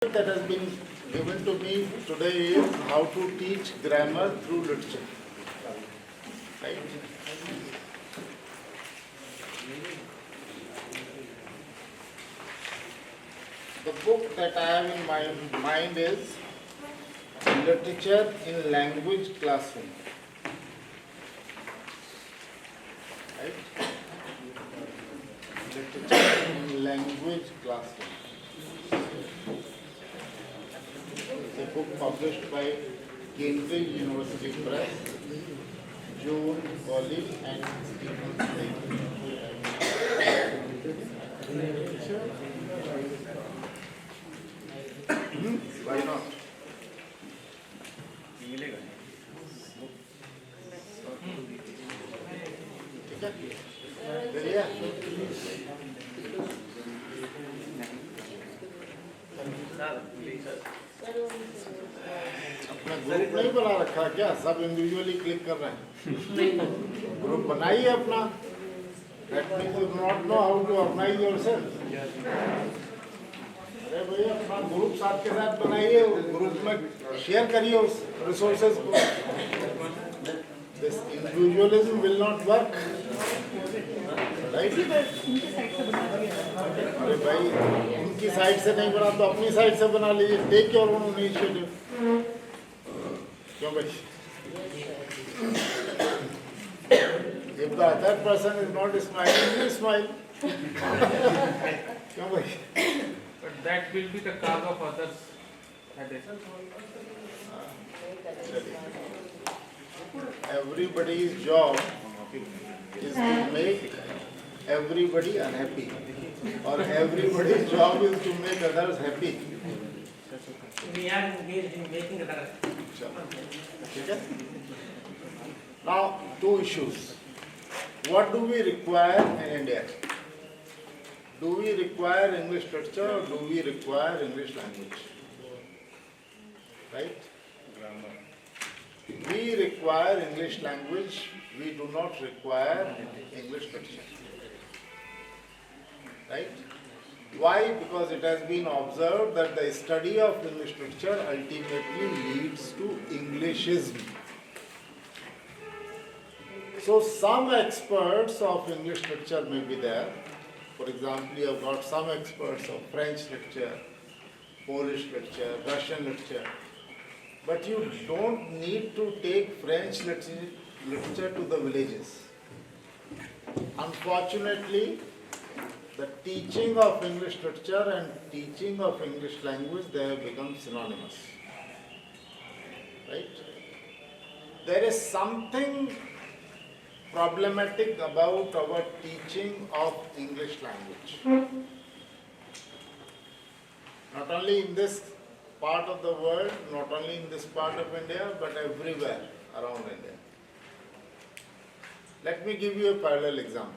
That has been given to me today is how to teach grammar through literature. Right? The book that I have in my mind is Literature in Language Classroom. Right? Literature in Language Classroom. A book published by Cambridge University Press, June Colley and Stephen Slade. Why not? चलिए अपना group नहीं बना रखा क्या? सब individually click कर रहे हैं। ग्रुप बनाइए अपना। That means you do not know how to organize yourself. अरे भैया अपना ग्रुप साथ के साथ बनाइए, ग्रुप में शेयर करिए उस रिसोर्सेज को। This individualism will not work. Right? अरे भाई उनकी साइड से नहीं बना तो अपनी साइड से बना लीजिए। Take your own initiative. क्यों भाई? If the other person is not smiling, you smile. क्यों भाई? But that will be the cause of others' headache. Everybody's job is to make everybody unhappy, or everybody's job is to make others happy. We are engaged in making others. Okay? Now, two issues. What do we require in India? Do we require English literature or do we require English language? Right? We require English language, we do not require English literature. Right? Why? Because it has been observed that the study of English literature ultimately leads to Englishism. So some experts of English literature may be there. For example, you have got some experts of French literature, Polish literature, Russian literature. But you don't need to take French literature to the villages. Unfortunately, the teaching of English literature and teaching of English language, they have become synonymous. Right? There is something problematic about our teaching of English language. Not only in this part of the world, not only in this part of India, but everywhere around India. Let me give you a parallel example.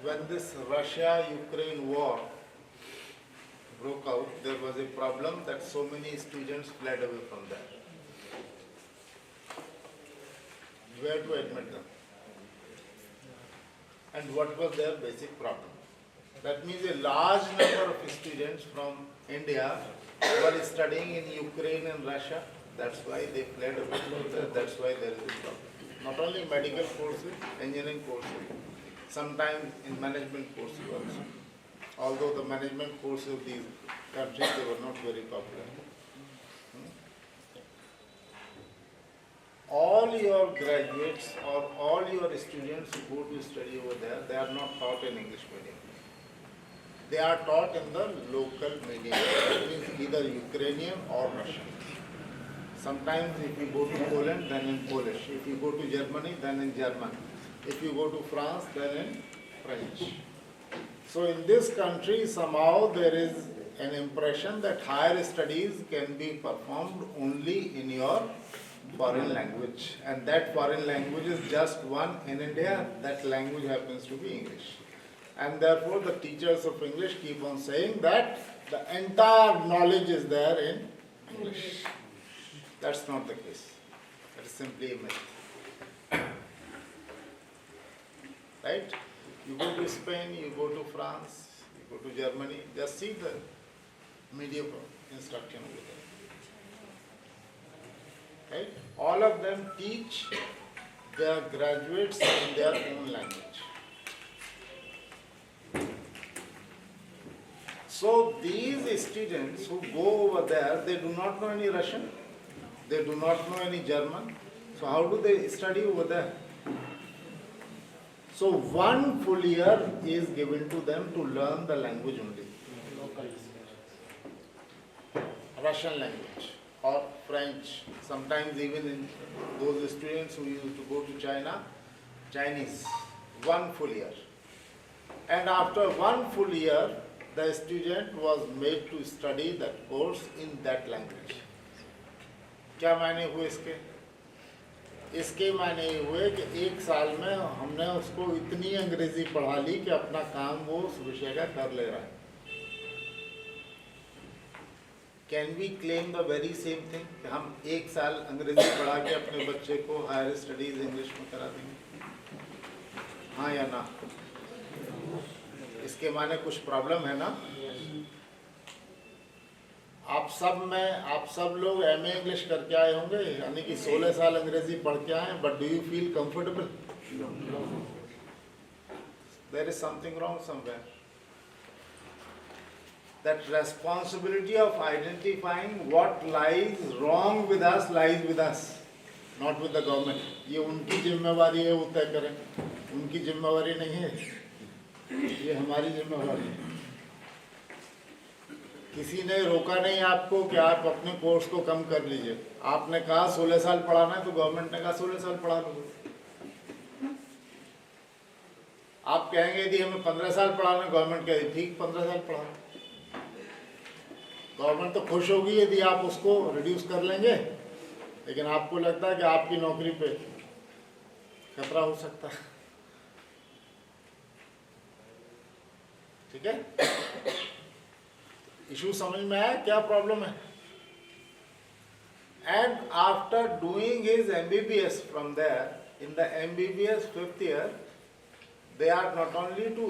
When this Russia-Ukraine war broke out, there was a problem that so many students fled away from there. Where to admit them? And what was their basic problem? That means a large number of students from India were studying in Ukraine and Russia. That's why they fled away from there. That's why there is a problem. Not only medical courses, engineering courses, sometimes in management courses also. Although the management courses of these countries, they were not very popular. All your graduates or all your students who go to study over there, they are not taught in English medium. They are taught in the local medium, that means either Ukrainian or Russian. Sometimes if you go to Poland, then in Polish. If you go to Germany, then in German. If you go to France, then in French. So in this country, somehow there is an impression that higher studies can be performed only in your foreign language. And that foreign language is just one in India. That language happens to be English. And therefore the teachers of English keep on saying that the entire knowledge is there in English. That's not the case. That is simply a myth. Right? You go to Spain, you go to France, Go to Germany, just see the medium instruction over there. Right? All of them teach their graduates in their own language. So these students who go over there, they do not know any Russian, they do not know any German. So how do they study over there? So 1 full year is given to them to learn the language only. Russian language or French, sometimes even in those students who used to go to China, Chinese, 1 full year. And after 1 full year, the student was made to study that course in that language. क्या मायने हुए इसके? इसके मायने हुए कि 1 साल में हमने उसको इतनी अंग्रेजी पढ़ा ली कि अपना काम वो उस विषय का कर ले रहा है. Can we claim the very same thing? कि हम 1 साल अंग्रेजी पढ़ा के अपने बच्चे को हायर स्टडीज इंग्लिश में करा देंगे? हाँ या ना? इसके माने कुछ प्रॉब्लम है ना? आप सब लोग एमए इंग्लिश करके आए होंगे, यानी कि 16 साल अंग्रेजी पढ़ के आए, but do you feel comfortable? There is something wrong somewhere. That responsibility of identifying what lies wrong with us lies with us, not with the government. ये उनकी जिम्मेवारी है, वो तय करें. उनकी जिम्मेवारी नहीं है, ये हमारी जिम्मेवारी है. किसी ने रोका नहीं आपको कि आप अपने कोर्स को कम कर लीजिए. आपने कहा 16 साल पढ़ाना है, तो गवर्नमेंट ने कहा 16 साल पढ़ा दो. आप कहेंगे यदि हमें 15 साल पढ़ाना, गवर्नमेंट कहेगी ठीक 15 साल पढ़ा. गवर्नमेंट तो खुश होगी यदि आप उसको रिड्यूस कर लेंगे, लेकिन आपको लगता है कि आपकी नौकरी पे खतरा हो सकता है. ठीक है, इशू समझ में आया क्या प्रॉब्लम है? And after doing his MBBS from there, in the MBBS 5th year, they are not only to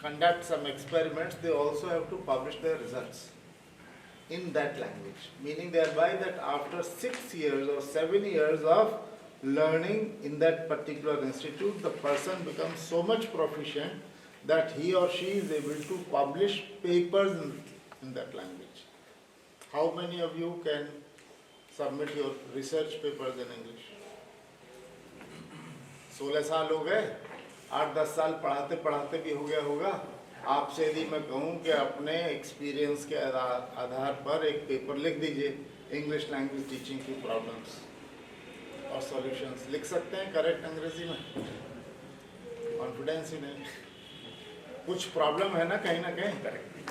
conduct some experiments, they also have to publish their results in that language, meaning thereby that after 6 years or 7 years of learning in that particular institute, the person becomes so much proficient that he or she is able to publish papers in that language. How many of you can submit your research papers in English? 16 साल हो गए, 8-10 साल पढ़ाते पढ़ाते भी हो गया होगा. आपसे यदि मैं कहूँ कि अपने एक्सपीरियंस के आधार पर एक पेपर लिख दीजिए, इंग्लिश लैंग्वेज टीचिंग की प्रॉब्लम्स और सॉल्यूशंस, लिख सकते हैं करेक्ट अंग्रेजी में? कॉन्फिडेंस ही नहीं. कुछ प्रॉब्लम है ना कहीं ना कहीं. करेक्ट.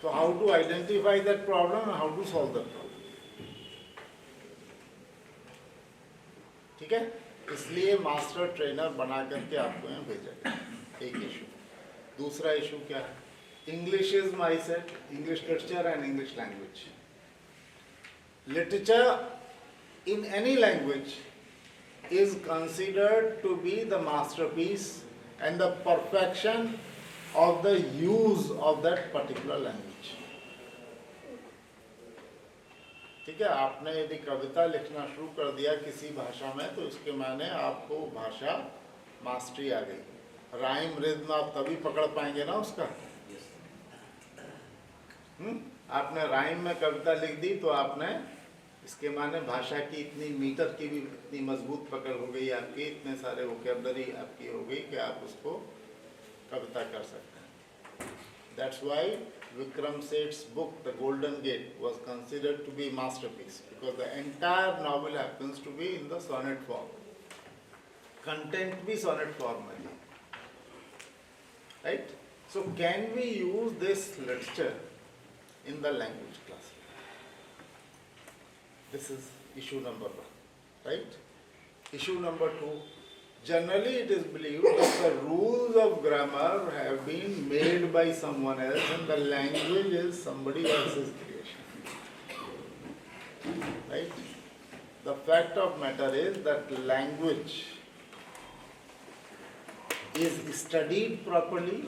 तो how to identify that problem, how to solve that problem. ठीक है, इसलिए मास्टर ट्रेनर बना करके आपको यहाँ भेजा गया. एक इशू. दूसरा इशू क्या है? English is my set, English literature and English language. Literature in any language is considered to be the masterpiece and the perfection of the use of that particular language. ठीक है, आपने यदि कविता लिखना शुरू कर दिया किसी भाषा में, तो इसके माने आपको भाषा मास्टरी आ गई. राइम रिद्म आप तभी पकड़ पाएंगे ना उसका. आपने राइम में कविता लिख दी तो आपने, इसके माने भाषा की इतनी मीटर की भी इतनी मजबूत पकड़ हो गई आपकी, इतने सारे वोकैबुलरी आपकी हो गई कि आप उसको कविता कर सकते हैं. That's why Vikram Seth's book, The Golden Gate, was considered to be a masterpiece, because the entire novel happens to be in the sonnet form. Content भी sonnet form में है. Right? So can we use this literature in the language class? This is issue number 1. Right? Issue number 2. Generally, it is believed that the rules of grammar have been made by someone else and the language is somebody else's creation. Right? The fact of matter is that language is studied properly,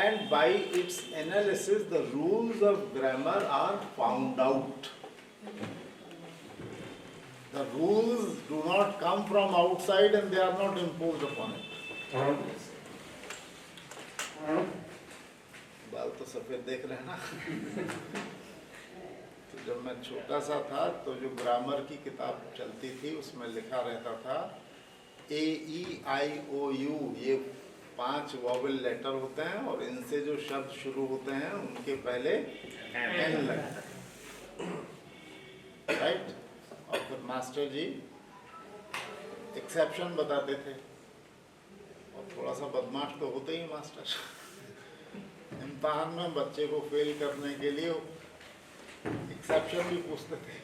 and by its analysis the rules of grammar are found out. The rules do not come from outside and they are not imposed upon it. बाल तो सफेद देख रहे हैं ना। तो जब मैं छोटा सा था तो जो ग्रामर की किताब चलती थी उसमें लिखा रहता था AEIOU, ये 5 वॉवेल लेटर होते हैं और इनसे जो शब्द शुरू होते हैं उनके पहले N लगता है, राइट। और फिर मास्टर जी एक्सेप्शन बताते थे, और थोड़ा सा बदमाश तो होते ही मास्टर। इम्तहान में बच्चे को फेल करने के लिए एक्सेप्शन भी पूछते थे।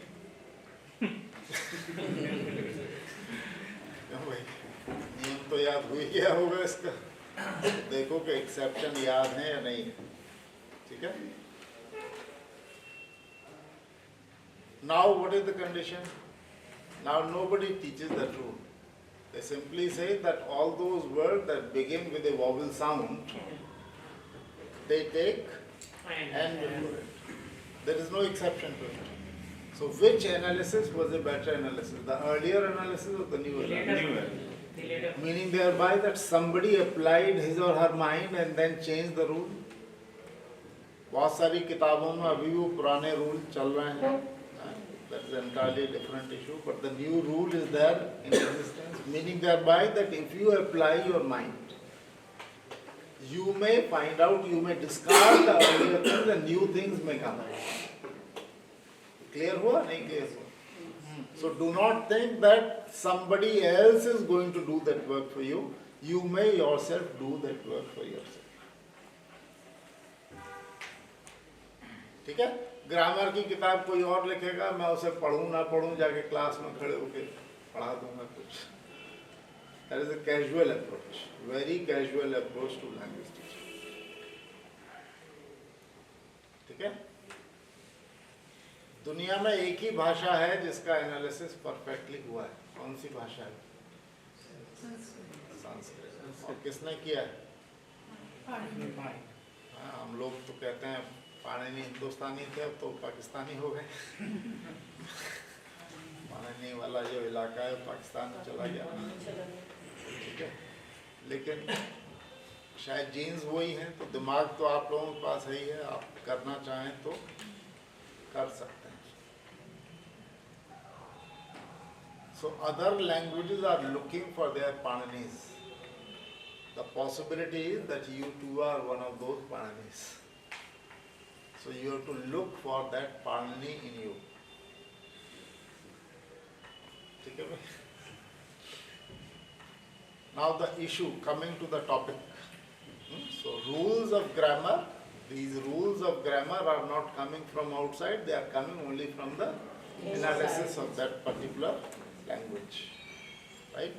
क्यों भाई, नियम तो याद हो ही गया होगा इसका, देखो कि एक्सेप्शन याद है या नहीं है, ठीक है। Now what is the condition? Now nobody teaches that rule. They simply say that all those words that begin with a vowel sound, they take and before it. There is no exception to it. So which analysis was a better analysis? The earlier analysis or the new analysis? Meaning thereby that somebody applied his or her mind and then changed the rule. बहुत सारी किताबों में अभी भी पुराने rule चल रहे हैं. That is entirely different issue. But the new rule is there in existence. Meaning thereby that if you apply your mind, you may find out, you may discard the earlier things and new things may come. Clear हुआ नहीं clear हुआ? So do not think that somebody else is going to do that work for you. You may yourself do that work for yourself. ठीक है? Grammar की किताब कोई और लिखेगा, मैं उसे पढ़ूं ना पढ़ूं, जाके क्लास में खड़े होके पढ़ा दूंगा कुछ. That is a casual approach, very casual approach to language teaching. ठीक है? दुनिया में एक ही भाषा है जिसका एनालिसिस परफेक्टली हुआ है. कौन सी भाषा है? संस्कृत. और किसने किया है? हम लोग तो कहते हैं पाणिनि हिंदुस्तानी थे, अब तो पाकिस्तानी हो गए. पाणिनि वाला जो इलाका है पाकिस्तान में चला गया. ठीक है, लेकिन शायद जीन्स वही है, तो दिमाग तो आप लोगों के पास है ही है. आप करना चाहें तो कर सकते हैं. So other languages are looking for their Paninis. The possibility is that you too are one of those Paninis. So you have to look for that Panini in you. ठीक है भाई? Now the issue, coming to the topic. So rules of grammar, these rules of grammar are not coming from outside, they are coming only from the analysis of that particular language. Right?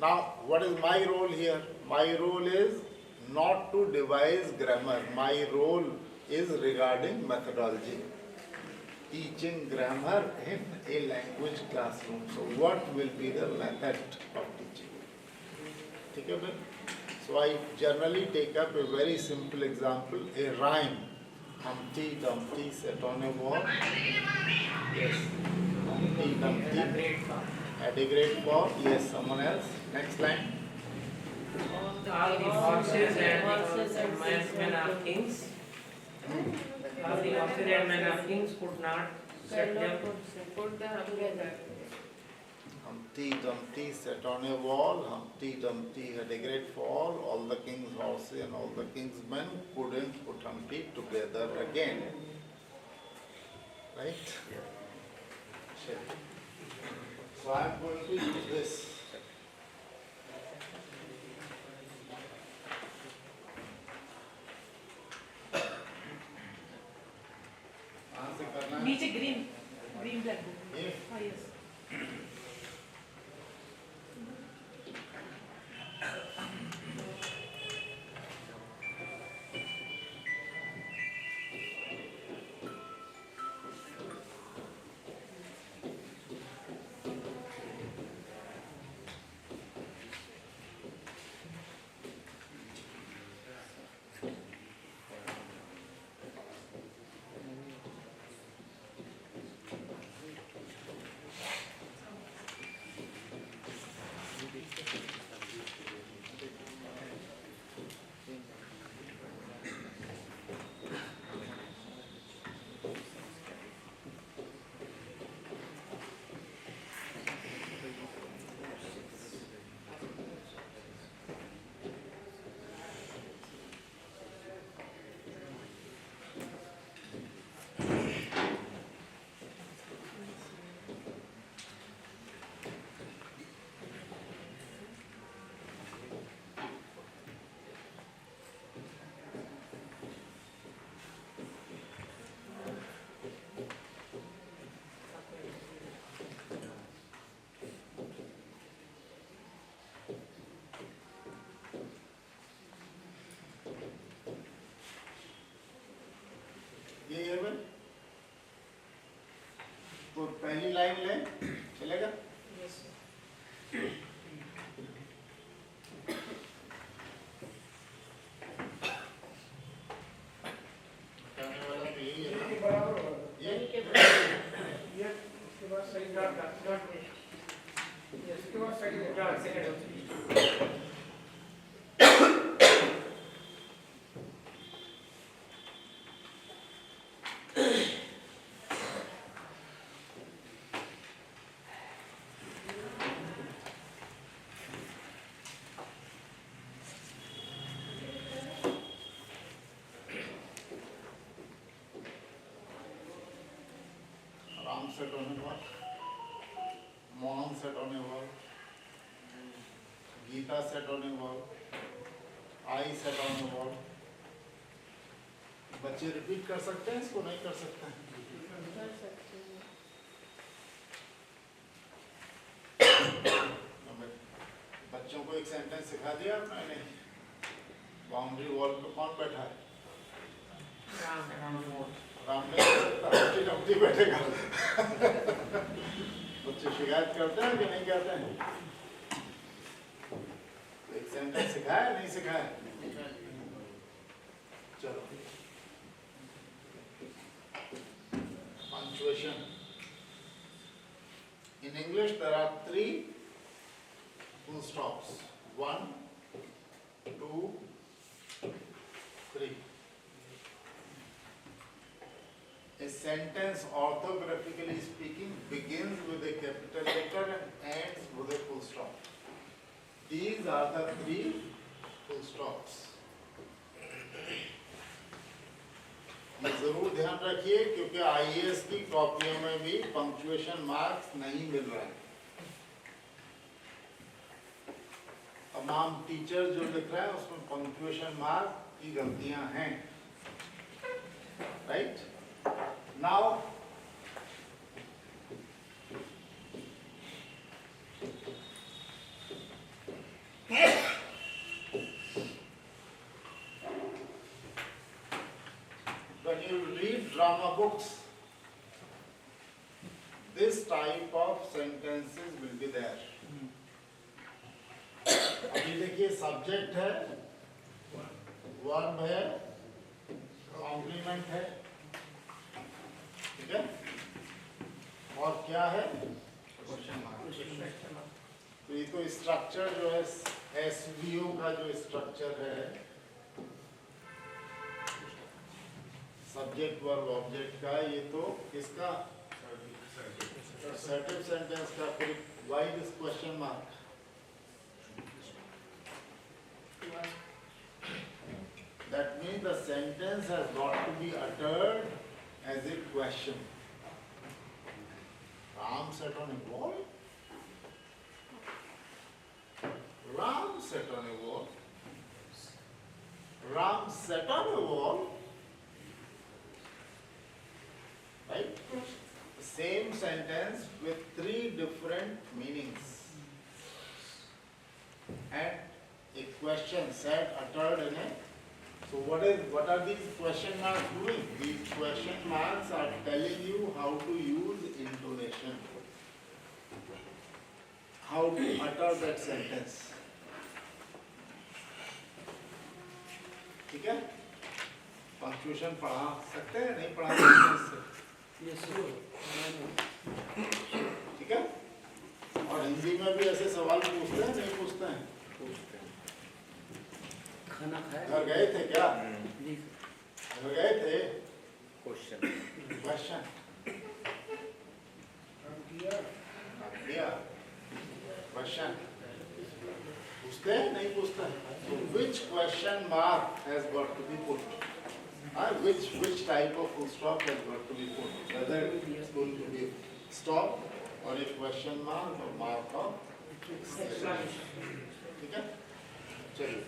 Now what is my role here? My role is not to devise grammar. My role is regarding methodology, teaching grammar in a language classroom. So what will be the method of teaching? Okay, so I generally take up a very simple example, a rhyme. Humpty Dumpty sat on a wall. Yes. Humpty Dumpty had a great fall. Yes, someone else. Next line. All the horses and men are kings. All the horses and men are kings could not set them. Humpty Dumpty sat on a wall. Humpty Dumpty had a great fall. All the king's horses and all the king's men couldn't put Humpty together again. Right? Sure. So I am going to use this. नीचे green green कर दो. ये हाँ yes. पहली line लें, चलेगा? Yes, sir. कहने वाला तो यही है ना? बराबर होगा। ये ये उसके बाद सही डॉट इसके बाद सही Dot, second. Ram set on a wall, Mohan set on a wall, Geeta set on a wall, I set on a wall. बच्चे रिपीट कर सकते हैं, इसको नहीं कर सकते हैं? बच्चों को एक सेंटेंस सिखा दिया मैंने, बाउंड्री वॉल पे कौन बैठा है? राम ने हफ्ती डफ्ती बैठेगा। बच्चे शिकायत करते हैं कि नहीं करते हैं? तो एक सेंटेंस सिखाया नहीं सिखाया? चलो, punctuation. In English there are 3 full stops. 1, 2, 3. A sentence, orthographically speaking, begins with a capital letter and ends with a full stop. These are the 3 full stops. ये जरूर ध्यान रखिए क्योंकि आईएएस की कॉपियों में भी पंक्चुएशन मार्क्स नहीं मिल रहे हैं। तमाम टीचर जो लिख रहे हैं उसमें पंक्चुएशन मार्क की गलतियां हैं, right? Now when you read drama books, this type of sentences will be there. अभी देखिए सब्जेक्ट है, वर्ब है, कॉम्प्लीमेंट है, ठीक है? और क्या है? Question mark. तो ये तो स्ट्रक्चर जो है एसवीओ का जो स्ट्रक्चर है, सब्जेक्ट वर्ब ऑब्जेक्ट का, ये तो किसका? असर्टिव सेंटेंस का। फिर why this question mark? That means the sentence has got to be uttered as a question. Ram sat on a wall. Ram sat on a wall. Ram sat on a wall. Right? The same sentence with 3 different meanings. And a question said, uttered in a. So what are these question marks doing? These question marks are telling you how to use intonation. How to utter that sentence. ठीक है? Punctuation पढ़ा सकते हैं, नहीं पढ़ा सकते इससे? ठीक है? और हिंदी में भी ऐसे सवाल पूछते हैं, नहीं पूछते हैं? खाना खाया? घर गए थे क्या? जी घर गए थे? क्वेश्चन क्वेश्चन किया क्वेश्चन पूछते हैं, नहीं पूछते हैं? So which question mark has got to be put? Which type of full stop has got to be put? Whether it's going to be stop or a question mark or mark of exclamation. ठीक है? चलिए.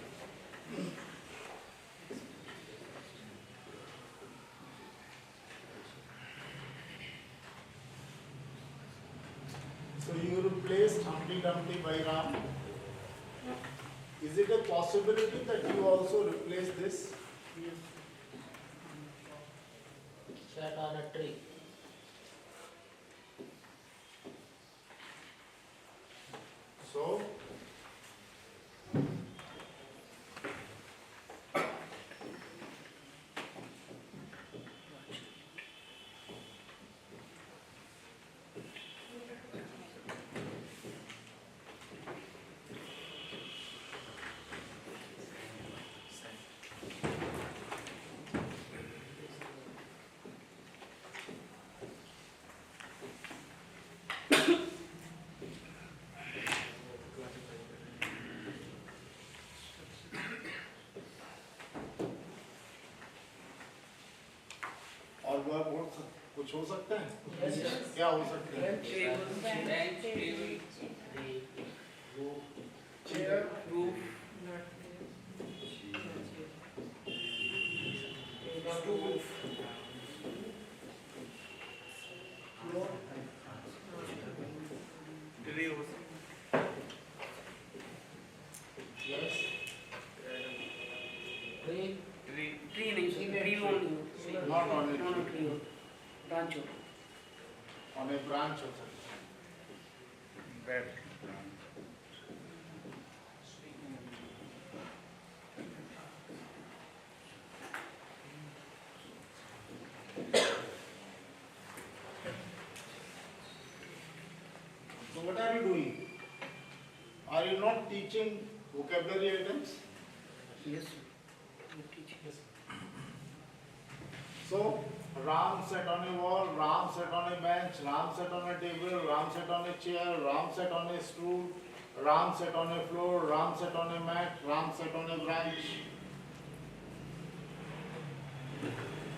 So you replaced Humpty Dumpty by Ram. Is it a possibility that you also replace this? Sat on a tree. So, और वह कुछ हो सकता है? Yes, sir. क्या हो सकता है? Bench, table, Chair, roof, roof, Tree हो सकता yes, tree, tree tree नहीं sir, tree only. not on a No, no, tree, tree. Branch हो. on a branch हो सकता है. bed So what are you doing? Are you not teaching vocabulary items? Yes, sir. You teach. So, Ram sat on a wall, Ram sat on a bench, Ram sat on a table, Ram sat on a chair, Ram sat on a stool, Ram sat on a floor, Ram sat on a mat, Ram sat on a branch.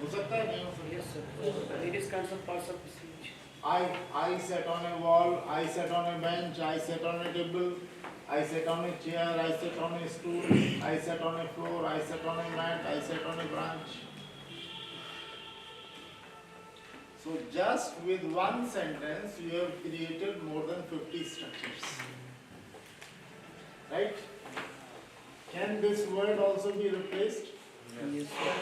हो सकता है नहीं हो सकता? Yes, sir. Various kinds of parts of speech. I sat on a wall, I sat on a bench, I sat on a table, I sat on a chair, I sat on a stool, I sat on a floor, I sat on a mat, I sat on a branch. So just with one sentence you have created more than 50 structures. Right? Can this word also be replaced? Yes, sir.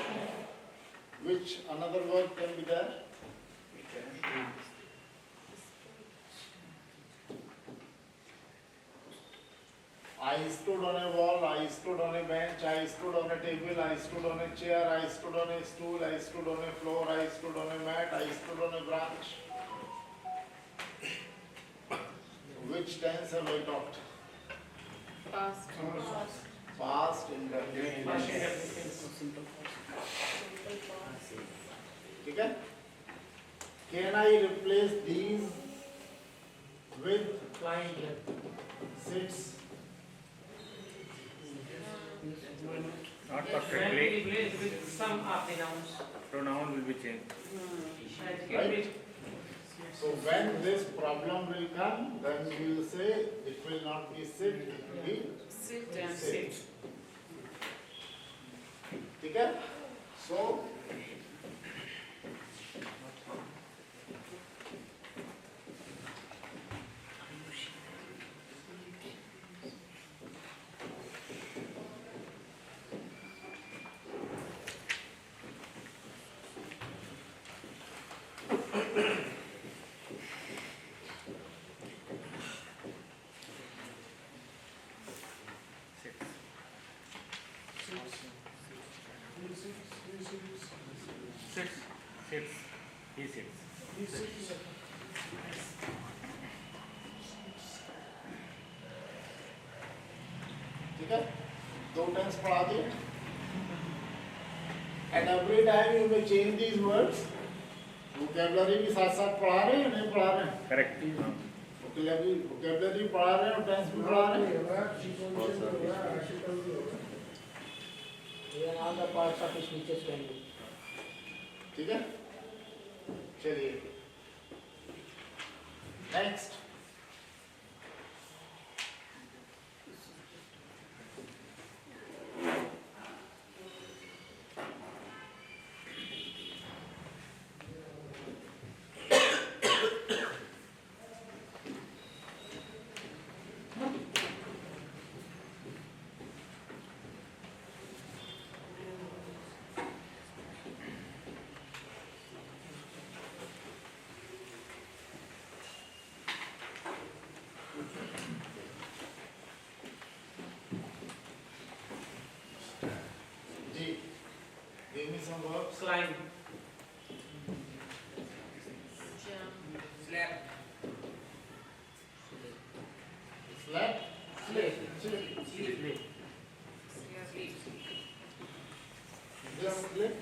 Which another word can be there? I stood on a wall, I stood on a bench, I stood on a table, I stood on a chair, I stood on a stool, I stood on a floor, I stood on a mat, I stood on a branch. Which tense have I taught? Past. Past, indefinite. Past tense. indefinite, simple past. ठीक है? Can I replace these with Flying. sits? not When perfectly we replace with some of the nouns. pronoun will be changed As it Right. is. So when this problem will come, then we will say it will not be sit, it will be Sit and sit. sit. ठीक है? So sits he sits ठीक है? दो tense पढ़ा दिए. And every time you may change these words. Vocabulary भी साथ साथ पढ़ा रहे हैं या नहीं पढ़ा रहे हैं? correct Vocabulary पढ़ा रहे हैं और टेंस भी पढ़ा रहे हैं. Even all the parts of speeches can be. ठीक है? चलिए. Next. some verbs. Climb. Jump. Slap. Sleep. Sleep. Just slip.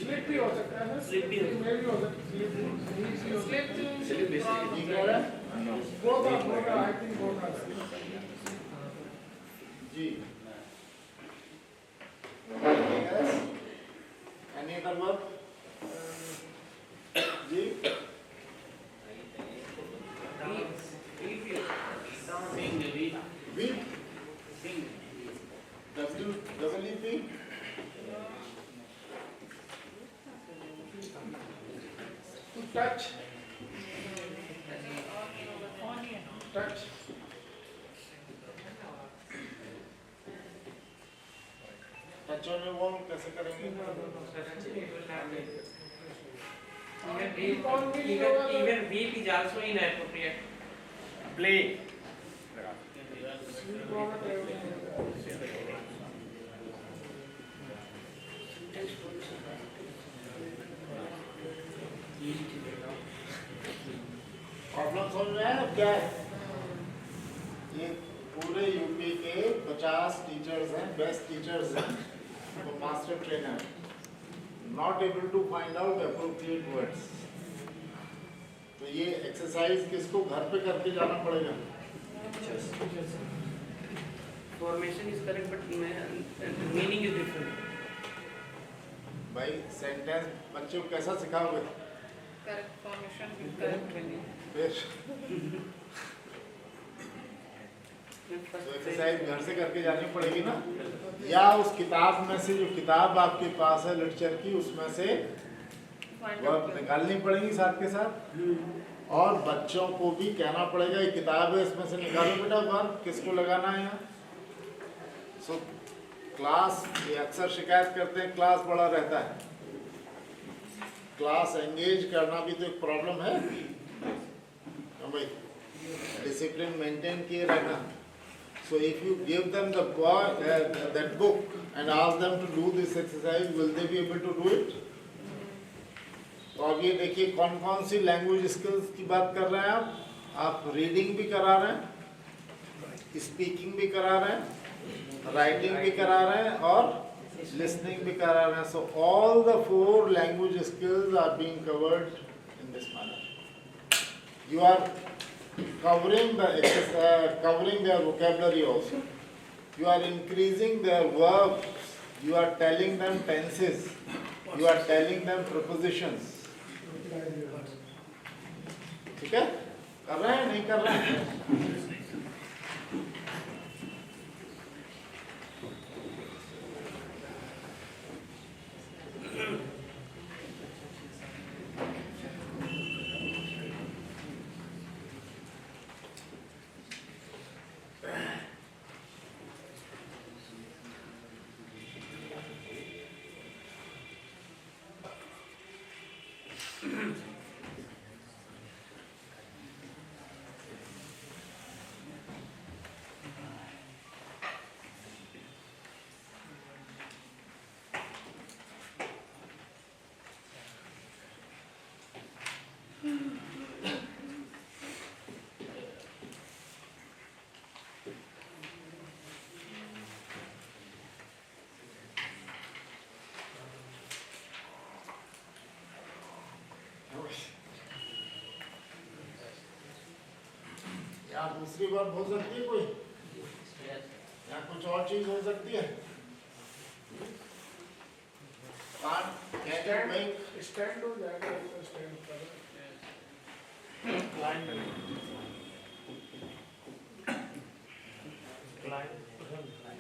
Slip भी हो सकता है ना, स्लिप में भी हो सकता है, Slip to. Both I think both are G. Anything else? Any other verb? G. Weep. W-E-E-P. To touch touch Touch on your wall कैसे करेंगे? Even weep is also inappropriate. Play problem समझ में आया क्या है? ये पूरे यूपी के 50 टीचर्स हैं, बेस्ट टीचर्स हैं, वो master trainer, not able to find out appropriate words. तो ये एक्सरसाइज किसको घर पे करके जाना पड़ेगा? Formation is correct, but meaning is different. भाई सेंटेंस बच्चे को कैसा सिखाओगे? Correct formation with correct meaning. फिर तो एक्सरसाइज घर से करके जानी पड़ेगी ना, या उस किताब में से, जो किताब आपके पास है लिटरेचर की, उसमें से Find वर्ब out. निकालनी पड़ेगी साथ के साथ, और बच्चों को भी कहना पड़ेगा ये किताब है, इसमें से निकालो बेटा वर्ब किसको लगाना है यहाँ। सो क्लास, ये अक्सर शिकायत करते हैं क्लास बड़ा रहता है, क्लास एंगेज करना भी तो एक प्रॉब्लम है। हाँ भाई, डिसिप्लिन मेंटेन किए रहना। So if you give them the that book and ask them to do this exercise, will they be able to do it? तो अब ये देखिए कौन कौन सी लैंग्वेज स्किल्स की बात कर रहे हैं आप रीडिंग भी करा रहे हैं, स्पीकिंग भी करा रहे हैं, राइटिंग भी करा रहे हैं, और लिसनिंग भी करा रहे हैं। So all the 4 language skills are being covered in this manner. You are covering their vocabulary also. You are increasing their verbs. You are telling them tenses. You are telling them prepositions. ठीक है? कर रहे हैं नहीं कर रहे हैं? या दूसरी बात हो सकती है कोई, या कुछ और चीज हो सकती है। स्टैंड हो जाएगा, स्टैंड पर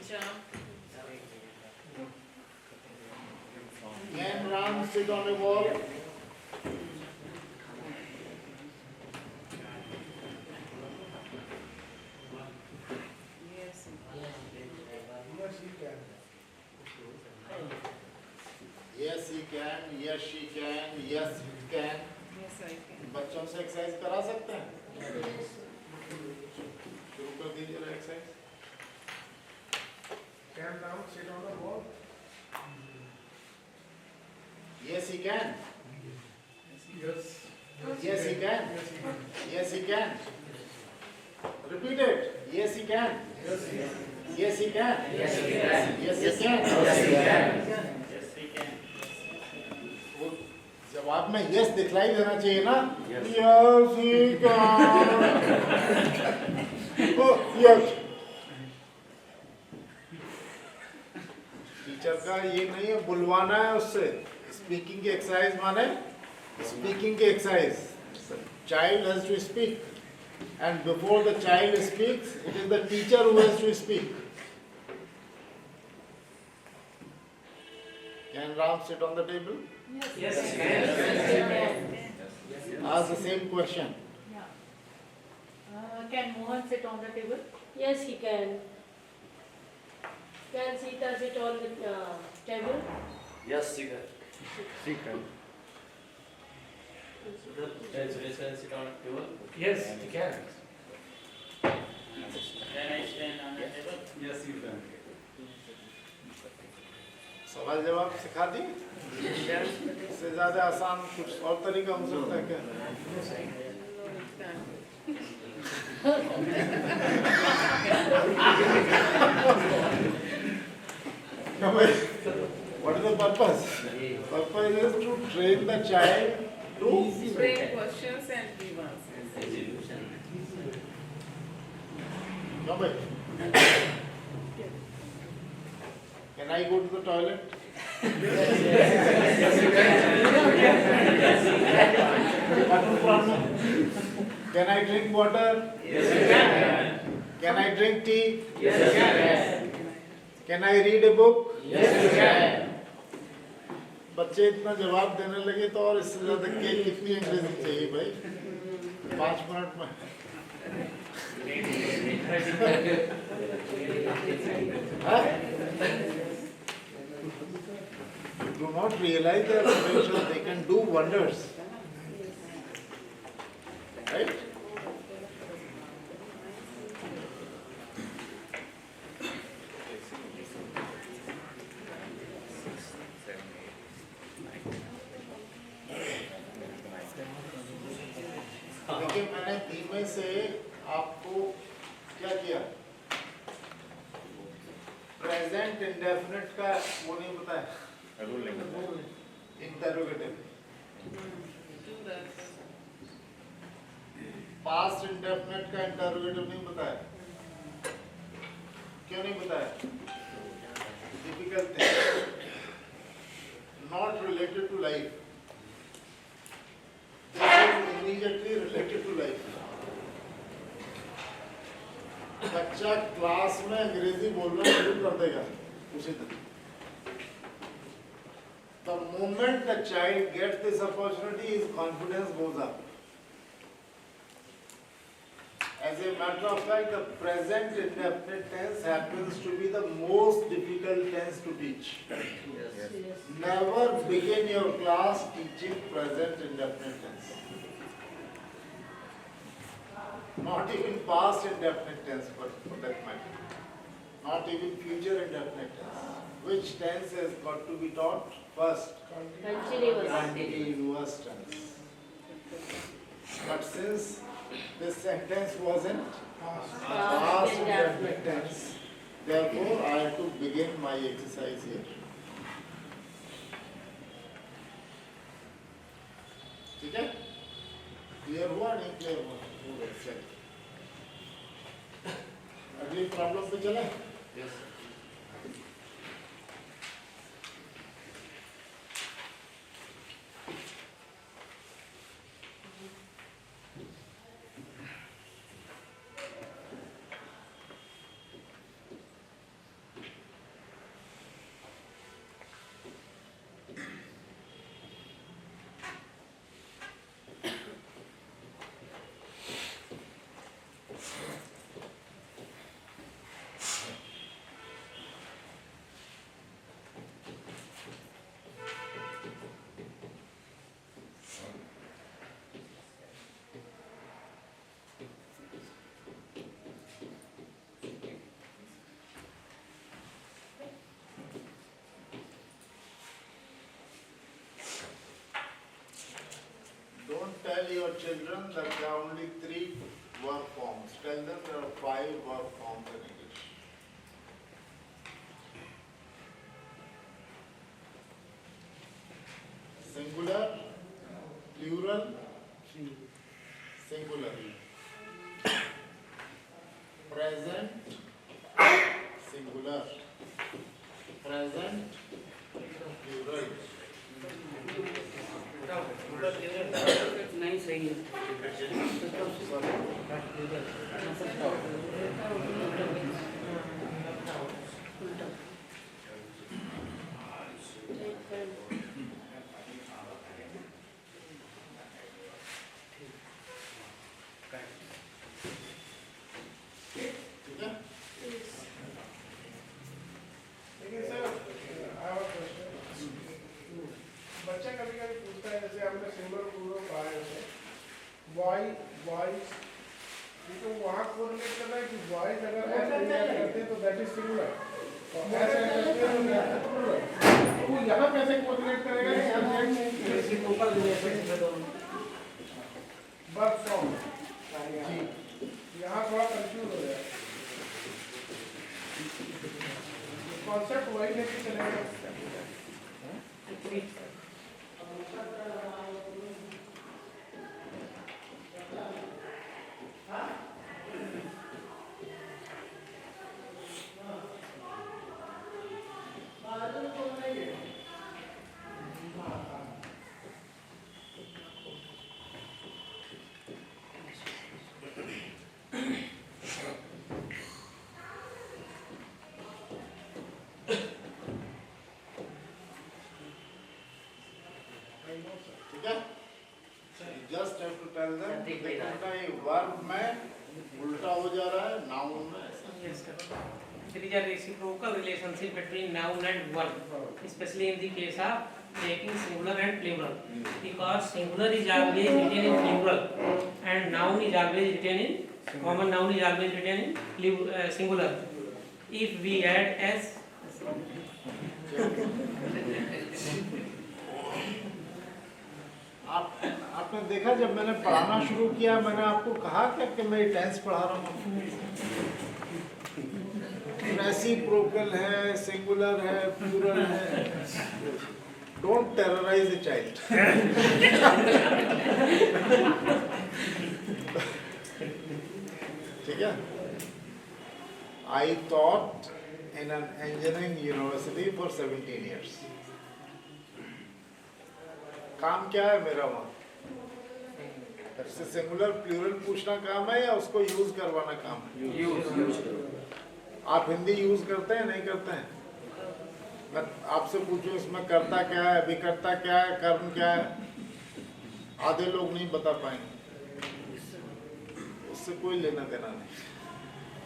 Jump. Can Ram sit on a wall? Yes. Yes, he can. Yes, she can. Yes, it can. Yes, I can. बच्चों से एक्सरसाइज करा सकते हैं? शुरू कर दीजिए exercise. he can. Yes. Yes, he can. Yes, he can. Repeat it. Yes, he can. Yes, he can. Yes, he can. Yes, he can. Yes, he can. Yes, he can. वो जवाब में yes दिखलाई देना चाहिए ना Yes. Yes he can O yes teacher का ये नहीं है बुलवाना है उससे स्पीकिंग की एक्सरसाइज माने स्पीकिंग की exercise child has to speak and before the child speaks it is the teacher who has to speak. Can Ram sit on the table? Yes, he can. Ask the same question. Can Mohan sit on the table? Yes, he can. Can Sita sit on the table? Yes, she can. She can. Can Suresh sit on the table? Yes, he can. Can I stand on the table? Yes, you can. सवाल जवाब सिखा दी इससे ज्यादा आसान कुछ और तरीका हो सकता है क्या What is the purpose? Purpose is to train the child to Frame questions and give answers. No, but can I go to the toilet? What is the problem? Can I drink water? Yes, you can. Can I drink tea? Yes, you can. Can I read a book? Yes, you can. बच्चे इतना जवाब देने लगे तो और इससे ज्यादा के कितनी अंग्रेजी चाहिए भाई 5 मिनट में हाँ? Do not realize their potential, they can do wonders. Right? देखिए मैंने धीमे से आपको क्या किया प्रेजेंट इंडेफिनिट का वो नहीं बताया interrogative Do that. Past indefinite का इंटरोगेटिव नहीं बताया क्यों नहीं बताया difficult thing not related to life immediately related to life. बच्चा क्लास में अंग्रेजी बोलना शुरू कर देगा उसी दिन. The moment the child gets this opportunity, his confidence goes up. As a matter of fact, the present indefinite tense happens to be the most difficult tense to teach. Never begin your class teaching present indefinite tense. Not even past indefinite tense for that matter. Not even future indefinite tense. Which tense has got to be taught first? Continuous. Continuous tense. But since this sentence wasn't past indefinite tense, therefore I have to begin my exercise here. ठीक है? Clear हुआ नहीं clear हुआ? चलिए अगली problem पे चले? Yes. your children that there are only 3 verb forms. Tell them there are 5 verb forms in English. Singular, plural, singular. Present, singular. Present, plural. नहीं सही है ठीक है? लेकिन sir I have a question. बच्चा कभी कभी पूछता है जैसे हमने सिंगुलर प्लूरल पढ़ा है उसे वॉइस तो वहाँ कोरिलेट करना है कि वॉइस अगर हम करते हैं तो दैट इज सिंगुलर और ऐसे करते हैं तो दैट इज प्लूरल तो वो यहाँ कैसे कोरिलेट करेगा रेसिप्रोकल रिलेशनशिप है दोनों वर्ब फ्रॉम जी यहाँ थोड़ा कंफ्यूज हो जाए कॉन्सेप्ट वही लेके चलेगा ठीक है? Just have to tell them कि बेटा ये verb में उल्टा हो जा रहा है noun में ऐसा. Yes, sir. There is a reciprocal relationship between noun and verb, especially in the case of taking singular and plural. Because singular is always written in plural, and noun is always written in common noun is always written in singular. If we add s, आपने देखा जब मैंने पढ़ाना शुरू किया मैंने आपको कहा क्या कि मैं टेंस पढ़ा रहा हूँ. रेसिप्रोकल है, सिंगुलर है, प्लूरल है. Don't terrorise the child. ठीक है? I taught in an engineering university for 17 years. काम क्या है मेरा वहाँ? सिंगुलर प्लूरल पूछना काम है या उसको यूज करवाना काम है? आप हिंदी यूज करते हैं नहीं करते हैं? मैं आपसे पूछूं इसमें करता क्या है, अभिकर्ता क्या है, कर्म क्या है? आधे लोग नहीं बता पाएंगे. उससे कोई लेना देना नहीं.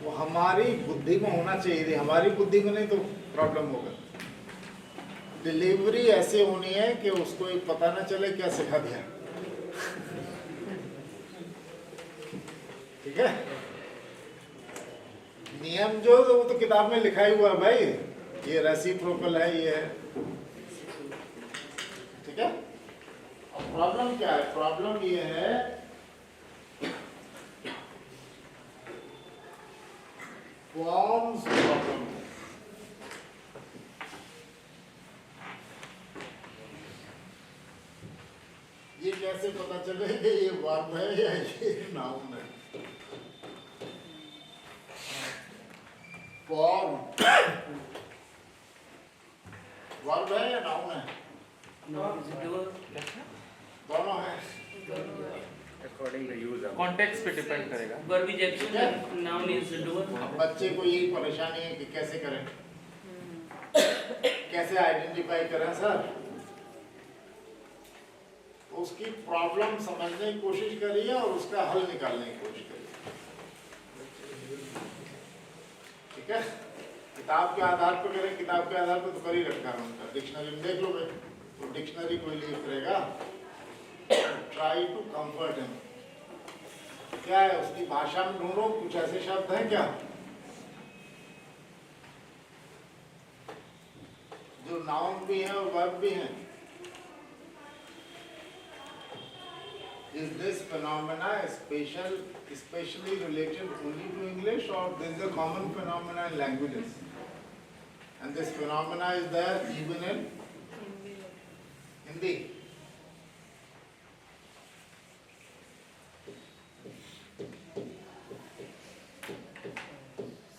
वो हमारी बुद्धि में होना चाहिए थी. हमारी बुद्धि में नहीं तो प्रॉब्लम होगा. डिलीवरी ऐसे होनी है कि उसको ये पता ना चले क्या सिखा दिया. ठीक है? नियम जो है वो तो किताब में लिखा ही हुआ है भाई. ये रेसिप्रोकल है, ये है. ठीक है? अब प्रॉब्लम क्या है? प्रॉब्लम ये है फॉर्म्स प्रॉब्लम. ये कैसे पता चले कि ये वर्ब है या ये नाउन है? फॉर्म वर्ब है या नाउन है? दोनों है. कॉन्टेक्स्ट पे डिपेंड करेगा. verb is action, noun is doer. अब बच्चे को यही परेशानी है कि कैसे करें, कैसे आइडेंटिफाई करें सर. उसकी प्रॉब्लम समझने की कोशिश करिए और उसका हल निकालने की कोशिश करिए. ठीक है? किताब के आधार पर करें. किताब के आधार पर तो कर ही रखा है उनका. डिक्शनरी में देख लो भाई, तो डिक्शनरी कोई लीव करेगा. Try to comfort him. क्या है उसकी भाषा में ढूंढो. कुछ ऐसे शब्द हैं क्या जो नाउन भी हैं और वर्ब भी हैं? Is this phenomena especially related only to English, or there is a common phenomena in languages? And this phenomena is there even in Hindi.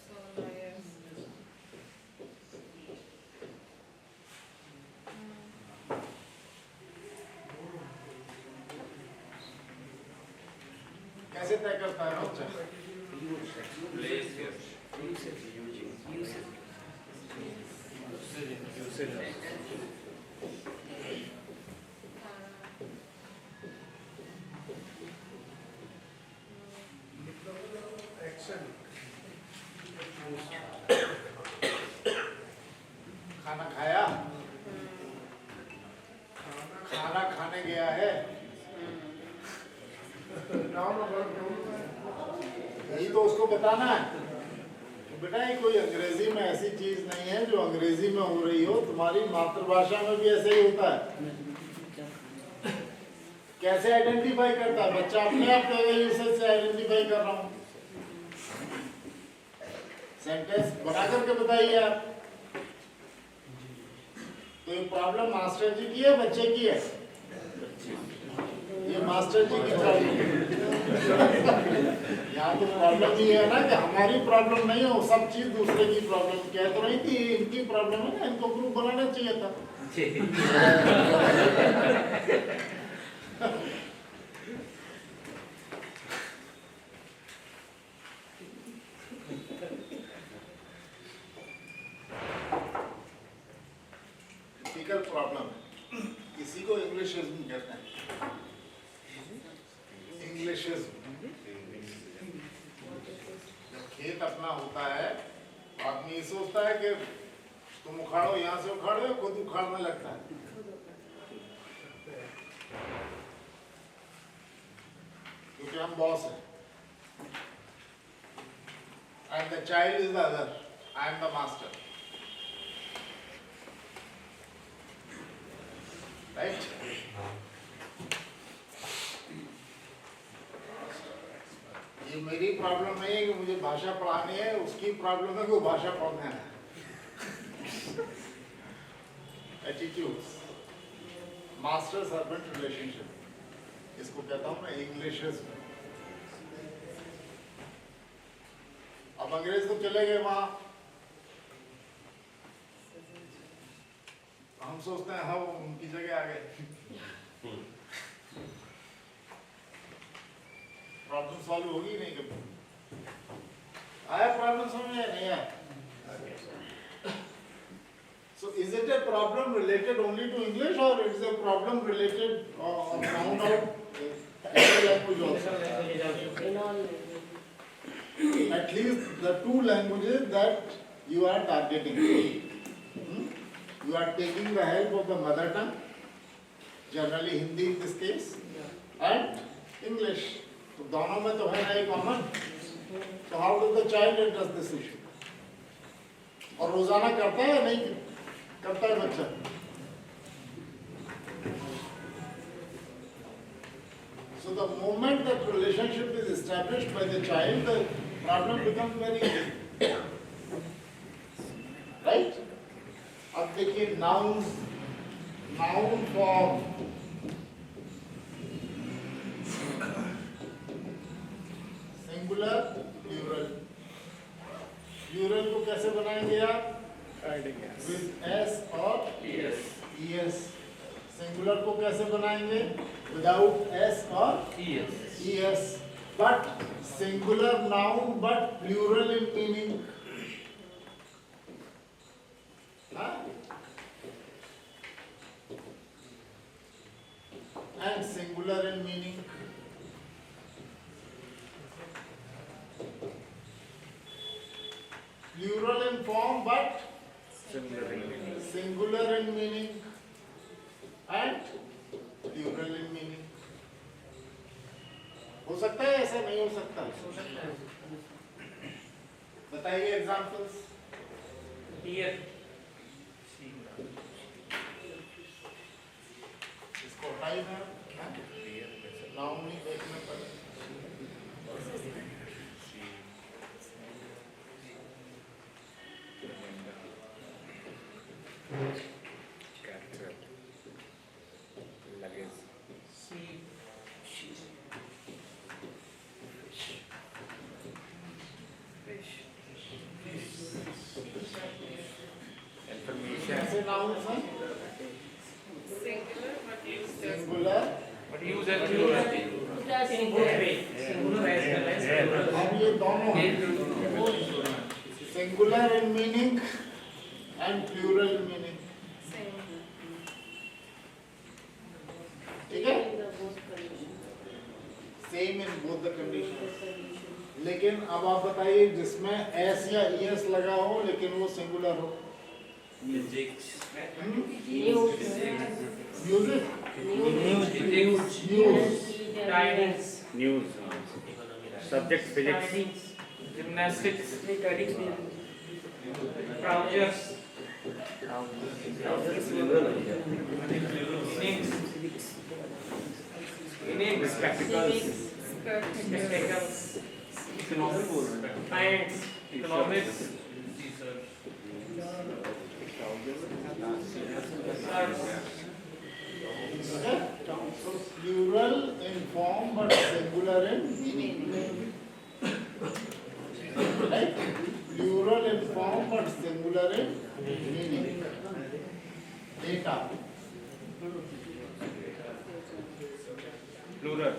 So, yes. कैसे तय करता है बच्चा? Action. खाना खाया? खाना खाने गया है? Noun or verb, noun. यही तो उसको बताना है। तो बेटा ये कोई अंग्रेजी में ऐसी चीज नहीं है जो अंग्रेजी में हो रही हो, तुम्हारी मातृभाषा में भी ऐसे ही होता है। कैसे आइडेंटिफाई करता है बच्चा? अपने आप यूसेज से आइडेंटिफाई कर रहा हूँ। सेंटेंस बना करके बताइए आप। तो ये प्रॉब्लम मास्टर जी की है बच्चे की है? ये मास्टर जी की प्रॉब्लम है। यहाँ तो प्रॉब्लम ही है ना कि हमारी प्रॉब्लम नहीं हो, सब चीज दूसरे की प्रॉब्लम। कह तो रही थी इनकी प्रॉब्लम है ना, इनको ग्रुप बनाना चाहिए था। टिपिकल प्रॉब्लम है, इसी को इंग्लिशिज्म कहते हैं। इंग्लिशिज्म। जब खेत अपना होता है, आदमी ये सोचता है कि तुम उखाड़ो, यहाँ से उखाड़ो, खुद उखाड़ने लगता है। क्योंकि हम बॉस हैं। And the child is the other. I am the master. Right? ये मेरी प्रॉब्लम नहीं है कि मुझे भाषा पढ़ानी है, उसकी प्रॉब्लम है कि वो भाषा पढ़ना है। Attitudes, master servant relationship, इसको कहता हूँ मैं इंग्लिशिज्म। अब अंग्रेज तो चले गए वहां, हम सोचते हैं हाँ वो उनकी जगह आ गए। प्रॉब्लम सॉल्व होगी नहीं कभी। आया प्रॉब्लम समझ में नहीं आया? So is it a problem related only to English, or it is a problem related found out in language also? In all languages. At least the two languages that you are targeting. You are taking the help of the mother tongue, generally Hindi in this case, and English. तो दोनों में तो है ना एक common. So how does the child address this issue? और रोजाना करता है या नहीं करता है बच्चा? So the moment that relationship is established by the child, the problem becomes very easy. Right? अब देखिए noun form, singular plural. Plural को कैसे बनाएंगे आप? विद एस और ईएस। सिंगुलर को कैसे बनाएंगे? विदाउट एस और ES. But singular noun but plural in meaning. And singular in meaning. Plural in form but singular in meaning and plural in meaning. हो सकता है ऐसा? नहीं हो सकता? बताइए एग्जाम्पल्स। Here, इसको हटाइए ना। नाउन नहीं देखना पड़ेगा। कैसे नाउन है? Singular, but used as singular. But use as plural. In both ways, singular as well as plural. अब ये दोनों singular in meaning and plural in meaning, same. ठीक है? In the both conditions. Same in both the condition. लेकिन अब आप बताइए जिसमें एस या ईएस लगा हो लेकिन वो सिंगुलर हो। Physics. Music, news, Tidings, News, subject physics, tidings, Gymnastics. trousers, Innings. Spectacles. spectacles, pants, Economics. so plural in form but singular in meaning, right? Plural in form but singular in meaning. Data, Plural.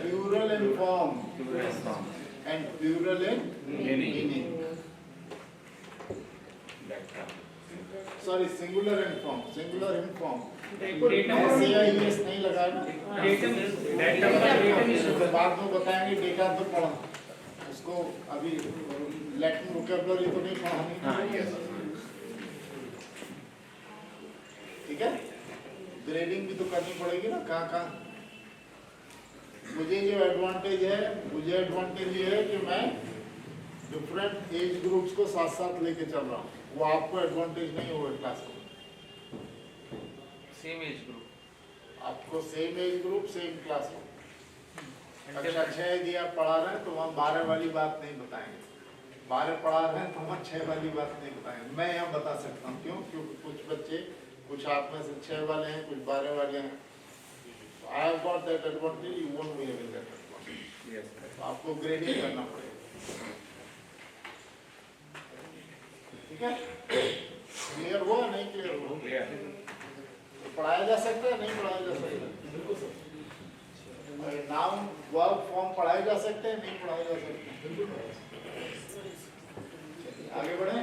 plural in form and plural in meaning. Sorry, singular in form, singular in form. datum, ऐसे या ES नहीं लगाया ना? datum is तो बाद में बताएंगे data तो पढ़ा, उसको अभी लैटिन वोकैबुलरी तो नहीं पढ़ानी, ठीक है? ग्रेडिंग भी तो करनी पड़ेगी ना कहाँ कहाँ। मुझे जो एडवांटेज ये है कि मैं डिफरेंट एज ग्रुप्स को साथ साथ लेके चल रहा हूँ, वो आपको एडवांटेज नहीं होगा क्लास में। Same age group. आपको same age group same class में, कक्षा 6 यदि आप पढ़ा रहे हैं तो वहाँ 12 वाली बात नहीं बताएंगे, 12 पढ़ा रहे हैं तो वहाँ 6 वाली बात नहीं बताएंगे। मैं यहाँ बता सकता हूँ, क्यों? क्योंकि कुछ बच्चे, कुछ आप में से 6 वाले हैं, कुछ 12 वाले हैं। I have got that advantage, you won't be having that advantage। Yes. तो आपको ग्रेडिंग करना पड़ेगा, ठीक है? क्लियर हुआ नहीं क्लियर हुआ? Yeah. तो पढ़ाया जा सकता है नहीं पढ़ाया जा सकता? नाउन वर्ब फॉर्म पढ़ाए जा सकते हैं नहीं पढ़ाए जा सकते? आगे बढ़े।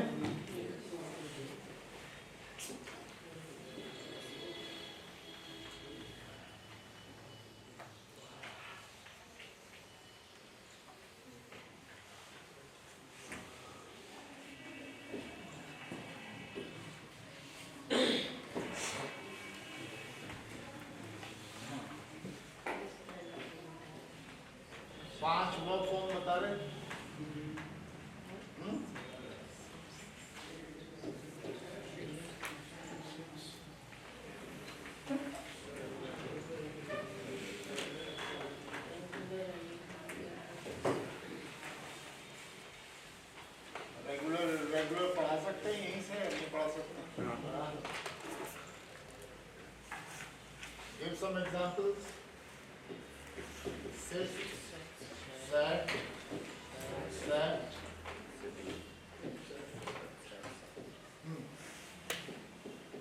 पांच वर्ब फॉर्म बता रहे हैं। रेगुलर पढ़ा सकते हैं यहीं से, नहीं पढ़ा सकते? Give some examples. Sit, sat, sat.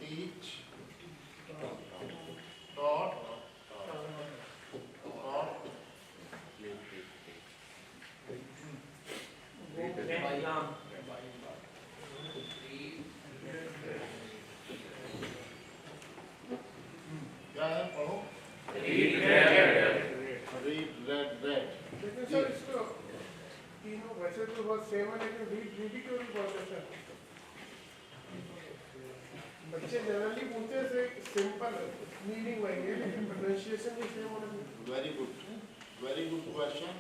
Teach, taught, taught. Islam, क्या है पढ़ो? Read, Read, read. लेकिन सर इसको तीनों वैसे तो बहुत सेम है, लेकिन रीड क्यों नहीं बोलते सर? बच्चे जनरली बोलते हैं सिंपल मीनिंग वही है, लेकिन प्रोनाउंसिएशन भी सेम होना चाहिए। Very good question,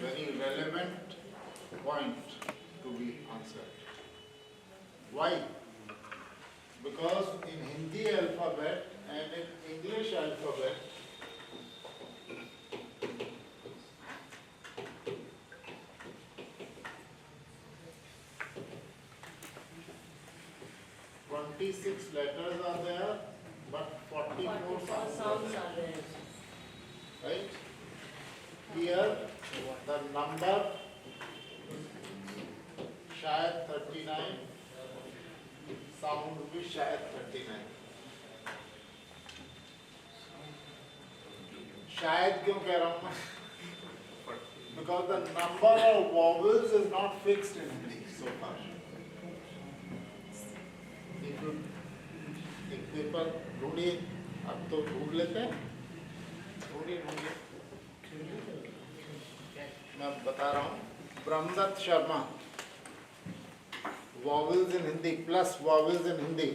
very relevant point to be answered. Why? Because in Hindi alphabet and in English alphabet, 26 letters are there, but 44 sounds are there. Right? Here, the number शायद 39, sound भी शायद 39. शायद क्यों कह रहा हूँ मैं? Because the number of vowels is not fixed in Hindi so far. एक पेपर ढूंढिए, अब तो ढूंढ लेते हैं, ढूंढिए मैं बता रहा हूँ. Brahmadatta Sharma, vowels in Hindi plus vowels in Hindi.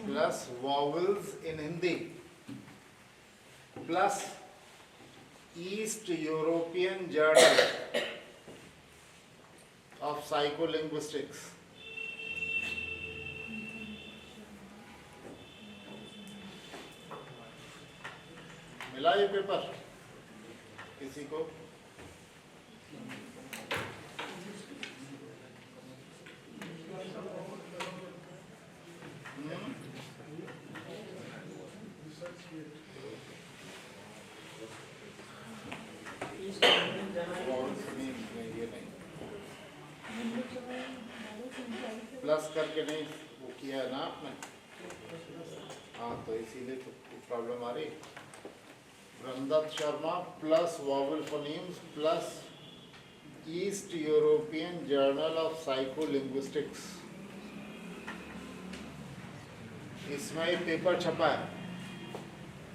Plus vowels in Hindi plus East European Journal of Psycholinguistics. मिला ये पेपर किसी को? प्लस करके नहीं वो किया है ना आपने? हाँ, तो इसीलिए तो प्रॉब्लम आ रही. Brahmadatt Sharma plus vowel phonemes plus East European Journal of Psycholinguistics. इसमें ये पेपर छपा है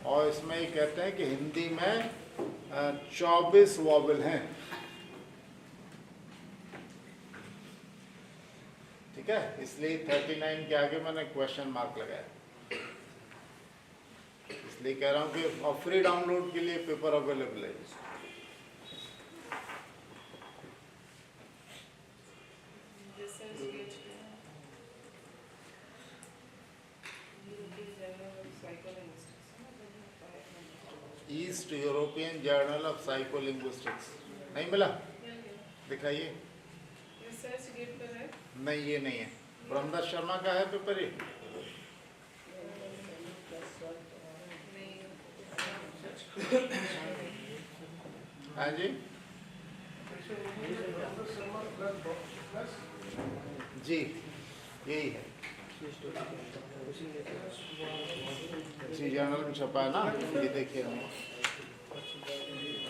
और इसमें ये कहते हैं कि हिंदी में 24 वॉवल हैं. ठीक है, इसलिए 39 के आगे मैंने क्वेश्चन मार्क लगाया. इसलिए कह रहा हूँ कि और फ्री डाउनलोड के लिए पेपर अवेलेबल है. East European Journal of psycholinguistics नहीं मिला? दिखाइए. रिसर्च गेट पर है? नहीं, ये नहीं है. ब्रह्मदत्त शर्मा का है पेपर ये? हाँ जी जी, यही है. इसी जर्नल में छपा है ना, ये देखिए.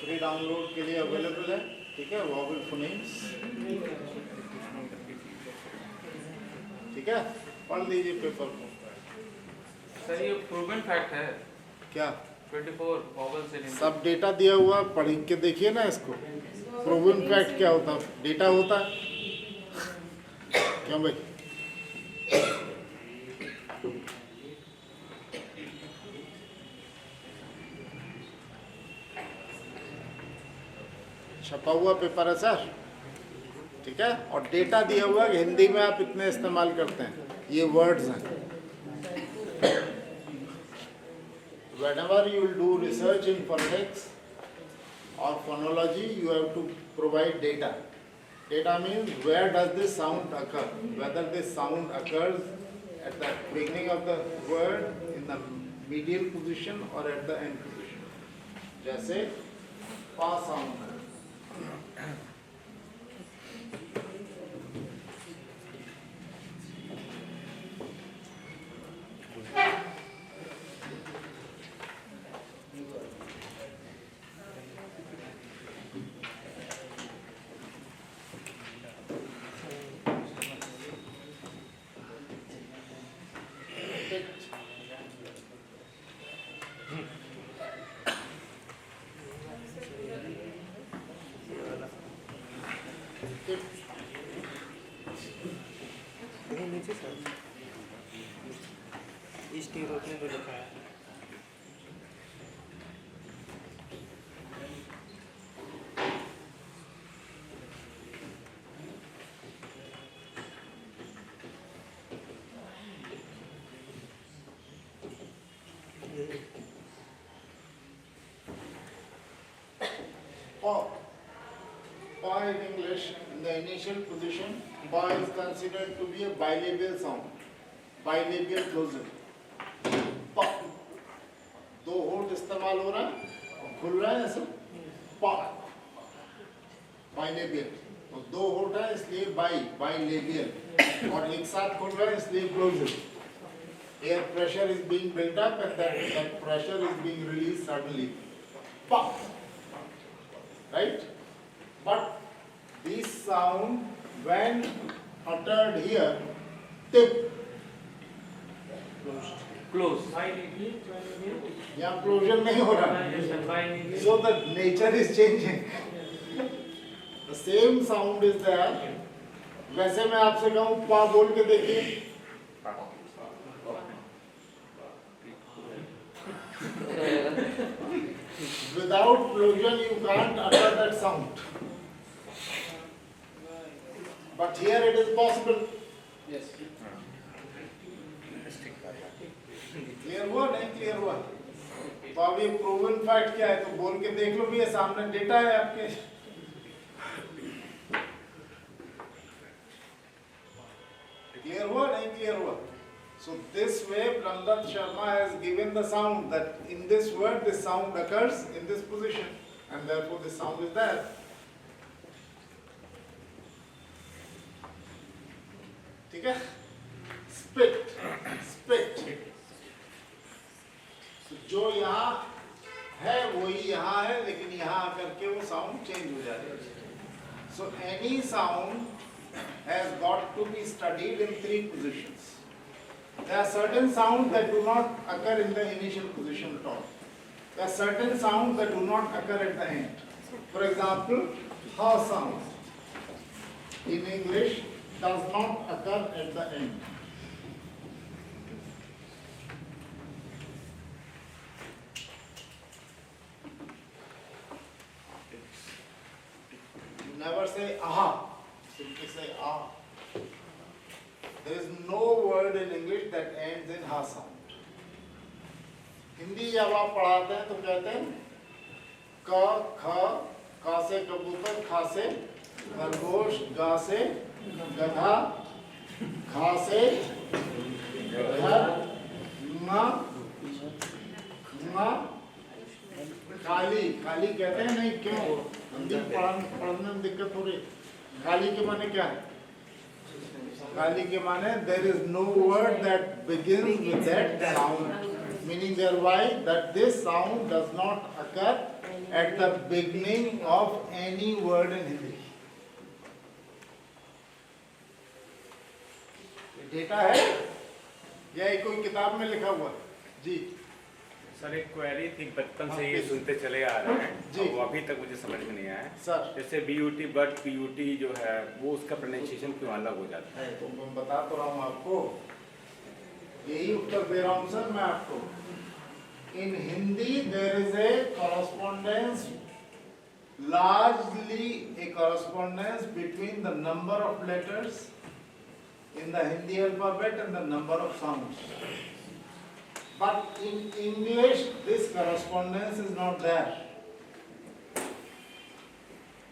फ्री डाउनलोड के लिए अवेलेबल है. ठीक है, वॉवल फोनीम्स. ठीक है, पढ़ लीजिए पेपर को. सर ये प्रूवन फैक्ट है. क्या 24 वॉवल्स इन हिंदी. सब डेटा दिया हुआ, पढ़ के देखिए ना इसको. प्रूवन फैक्ट क्या होता है? डेटा होता है. क्यों भाई? छपा हुआ पेपर है सर. ठीक है, और डेटा दिया हुआ है कि हिंदी में आप इतने इस्तेमाल करते हैं, ये वर्ड्स हैं. Whenever you will do research in phonetics or phonology, you have to provide data. Data means where does this sound occur, whether this sound occurs at the beginning of the word, in the medial position or at the end position. जैसे पा sound है. East Europe में तो लिखा है. initial position, ba is considered to be a bilabial sound, bilabial closure. Pa. दो होठ इस्तेमाल हो रहा है, खुल रहा है ऐसे, पा, bilabial. तो दो होठ है इसलिए bilabial, और एक साथ खुल रहा है इसलिए closure. Air pressure is being built up and that pressure is being released suddenly. Pa. Right? But this sound when uttered here, tip. Close. यहाँ closure नहीं हो रहा. Yes, sir. By So the nature is changing. The same sound is there. वैसे मैं आपसे कहूँ पा बोल के देखिए. Without closure you can't utter that sound. But here it is possible. yes. Clear हुआ नहीं क्लियर हुआ? तो अब ये प्रूवन फैक्ट क्या है, तो बोल के देख लो भी, ये सामने डेटा है आपके. क्लियर हुआ नहीं क्लियर हुआ? So this way Brahmdat Sharma has given the sound that in this word this sound occurs in this position and therefore this sound is there. ठीक है? Spit, spit. So जो यहाँ है वही यहाँ है, लेकिन यहाँ आकर के वो sound change हो जाती है. So any sound has got to be studied in three positions. There are certain sounds that do not occur in the initial position at all. There are certain sounds that do not occur at the end. For example, ha sound in English does not occur at the end. You never say aha, simply say ah. There is no word in English that ends in ha sound. Hindi जब आप पढ़ाते हैं तो कहते हैं क, ख, का से कबूतर, खा से खरगोश, गा से गधा, खा से घर, ङ, काली, काली कहते हैं नहीं क्यों? हिंदी पढ़ने में दिक्कत हो रही. काली के माने क्या है? काली के माने there is no word that begins with that sound, meaning thereby that this sound does not occur at the beginning of any word in Hindi. Data है या ये कोई किताब में लिखा हुआ? जी सर एक क्वेरी थी, बचपन से ये सुनते चले आ रहे हैं जी। और वो अभी तक मुझे समझ में नहीं आया. सर. जैसे BUT बट PUT जो है वो उसका प्रोनाउंसिएशन क्यों अलग हो जाता है? तो मैं बता तो रहा हूँ आपको, यही उत्तर दे रहा हूँ सर मैं आपको. In Hindi there is a correspondence, largely a correspondence between the number of letters in the Hindi alphabet and the number of sounds. But in English this correspondence is not there.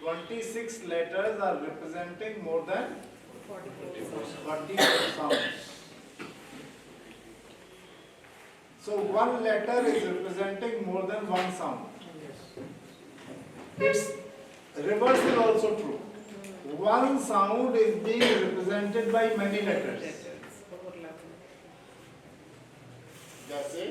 26 letters are representing more than 44 sounds. So one letter is representing more than one sound. Its reverse is also true. One sound is being represented by many letters. जैसे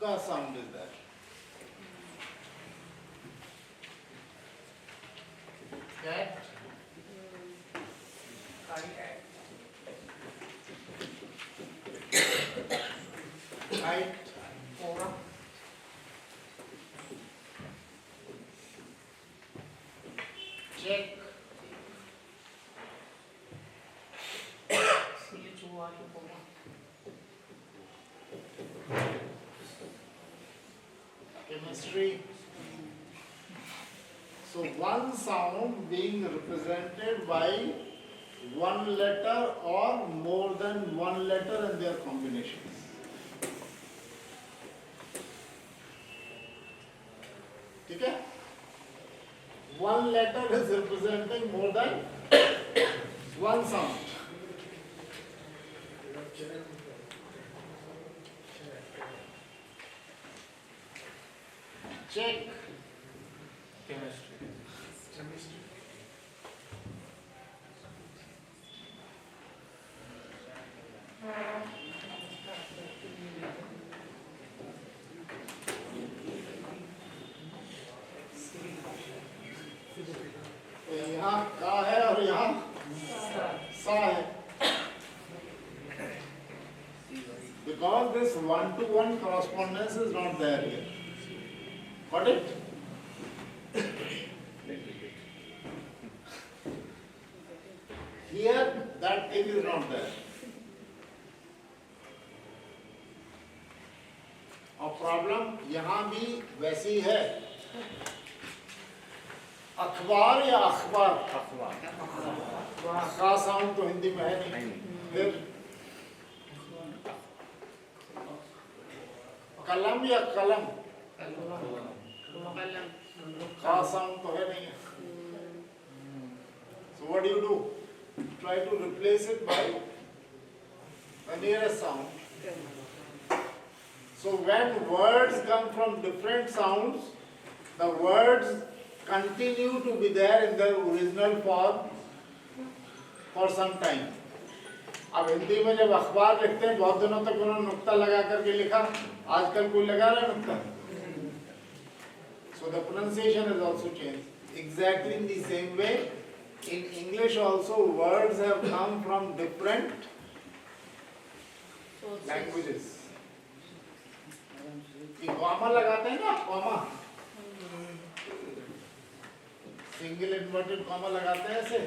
का sound is there. Cat. Kite. Check. Chemistry. So one sound being represented by one letter or more than one letter and their combinations. one letter is representing more than one sound. Check. Chemistry. तो यहाँ का है और यहाँ सा है. Because this one-to-one correspondence is not there here. Got it? Here, that thing is not there. और problem यहाँ भी वैसी है. अखबार या अखबार? खा साउंड तो हिंदी में है नहीं. फिर कलम या कलम? खा साउंड तो है नहीं. So what do? Try to replace it by the nearest sound. So when words come from different sounds, the words continue to be there in their original form for some time. अब हिंदी में जब अखबार लिखते हैं बहुत दिनों तक उन्होंने नुक्ता लगा करके लिखा. आजकल कोई लगा रहा है नुक्ता? So the pronunciation has also changed. Exactly in the same way, in English also words have come from different languages. ये कॉमा लगाते हैं ना, कॉमा, सिंगल इन्वर्टेड कॉमा लगाते हैं ऐसे.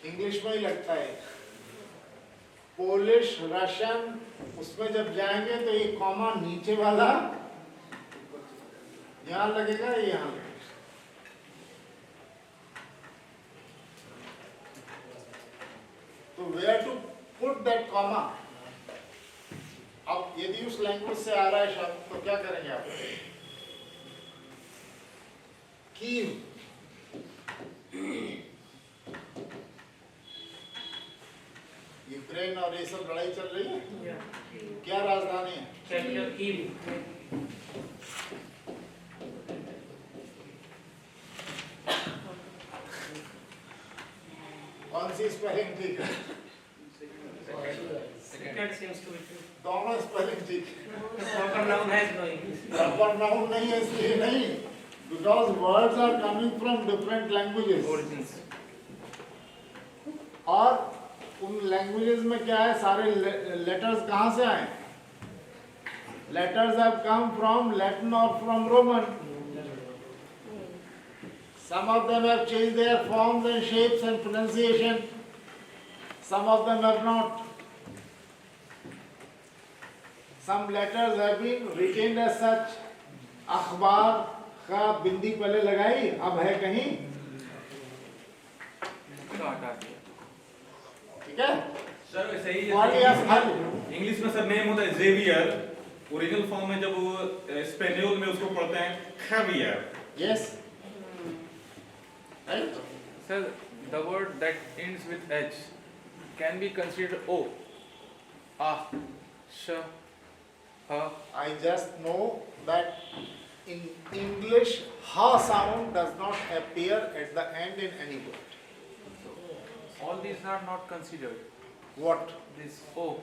इंग्लिश में ही लगता है. पोलिश, रशियन, उसमें जब जाएंगे तो ये कॉमा नीचे वाला यहाँ लगेगा, यहाँ लगेगा. तो where to put that comma? अब यदि उस लैंग्वेज से आ रहा है शब्द तो क्या करेंगे आप? कीव. यूक्रेन और ये सब लड़ाई चल रही है. क्या राजधानी है? Capital Kyiv. कौन सी स्पेलिंग ठीक है? Second seems to be true. दोनों स्पेलिंग ठीक. The proper noun has no English. Proper noun नहीं है इसलिए नहीं. Because words are coming from different languages. Origins. और उन लैंग्वेजेस में क्या है, सारे लेटर्स कहाँ से आए? Letters have come from Latin or from Roman. Some of them have changed their forms and shapes and pronunciation. Some of them have not. Some letters have been retained as such. अखबार का बिंदी पहले लगाई, अब है कहीं. ठीक है? Sir वैसे ही Quality of hal. इंग्लिश में सर नेम होता है जेवियर, ओरिजिनल फॉर्म में जब वो स्पेनियोल में उसको पढ़ते हैं खैवियर. Yes. Right? Sir, the word that ends with H can be considered O, Ah, Sh, Ha. I just know that in English, ha sound does not appear at the end in any word. All these are not considered. What? This O, OH,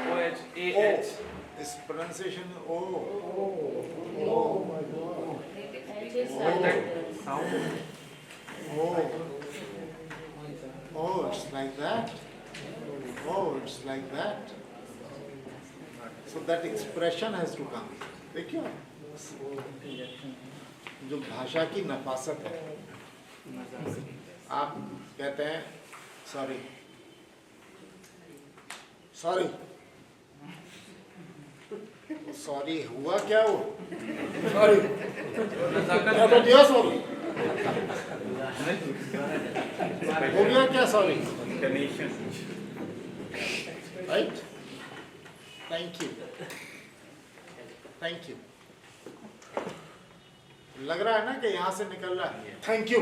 O. AH. This pronunciation is O. Oh my God. H is But that silent. sound, O. Oh, it's like that. Oh, it's like that. So that expression has to come. देखिए, जो भाषा की नफासत है. आप कहते हैं sorry, sorry, sorry हुआ क्या वो? सॉरी क्या तो दिया सॉरी? हो गया क्या sorry? Right? Thank you. Thank you. लग रहा है ना कि यहाँ से निकल रहा है थैंक यू।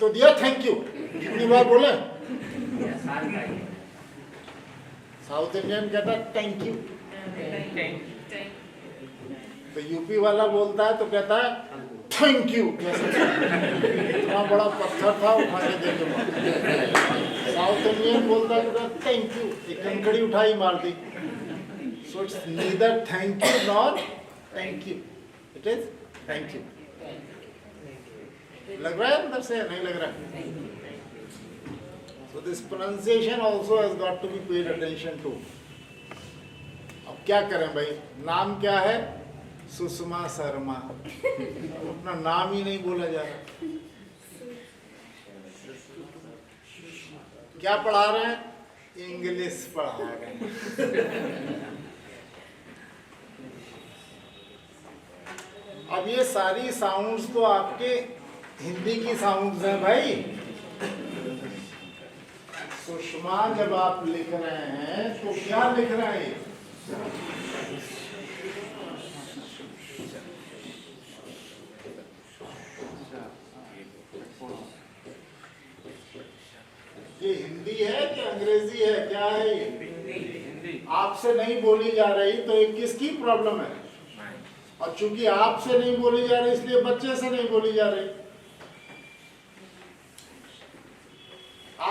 तो दिया थैंक यू, कितनी बार बोले? साउथ इंडियन कहता है थैंक यू, तो यूपी वाला बोलता है तो कहता है थैंक यू। इतना बड़ा पत्थर था उठा के दे के मार। साउथ इंडियन बोलता है तो थैंक यू, एक कंकड़ी उठाई मार दी। So it's neither thank you nor thank you, it is thank you. लग रहा है अंदर से, नहीं लग रहा? So this pronunciation also has got to be paid attention to. अब क्या करें भाई, नाम क्या है? सुषमा शर्मा। अपना नाम ही नहीं बोला जा रहा। क्या पढ़ा रहे हैं? इंग्लिश पढ़ा रहे हैं। अब ये सारी साउंड्स तो आपके हिंदी की साउंड्स हैं भाई। सुषमा जब आप लिख रहे हैं तो क्या लिख रहे हैं? ये हिंदी है कि अंग्रेजी है, क्या है ये? हिंदी। आपसे नहीं बोली जा रही तो ये किसकी प्रॉब्लम है? और चूंकि आपसे नहीं बोली जा रही इसलिए बच्चे से नहीं बोली जा रही।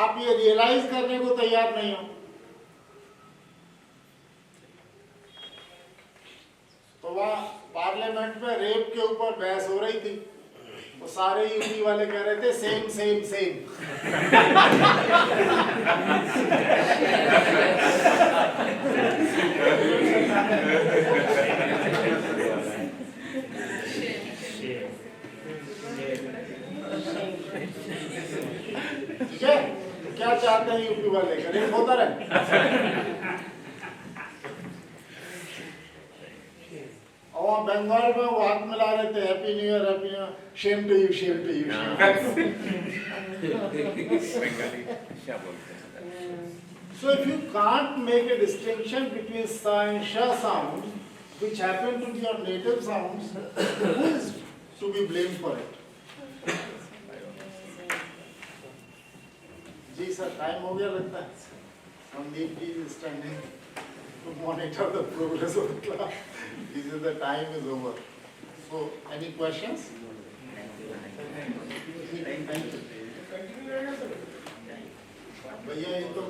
आप ये रियलाइज करने को तैयार नहीं हो। तो वहाँ पार्लियामेंट में रेप के ऊपर बहस हो रही थी, तो सारे यूपी वाले कह रहे थे सेम सेम सेम। ठीक है, क्या चाहते हैं यूपी वाले? रेप होता रहे। और बंगाल में वो हाथ मिला रहे थे happy new year, happy new year, shame to you, shame to you. So if you can't make a distinction between sa and sha sounds, which happen to be your native sounds, who is to be blamed for it? जी sir, time हो गया लगता है। Sandeep ji is standing to monitor the progress of the class. This is the time is over. So, any questions? Thank you. भैया ये तो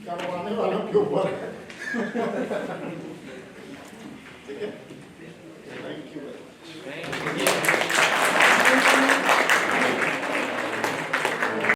करवाने वालों के ऊपर है।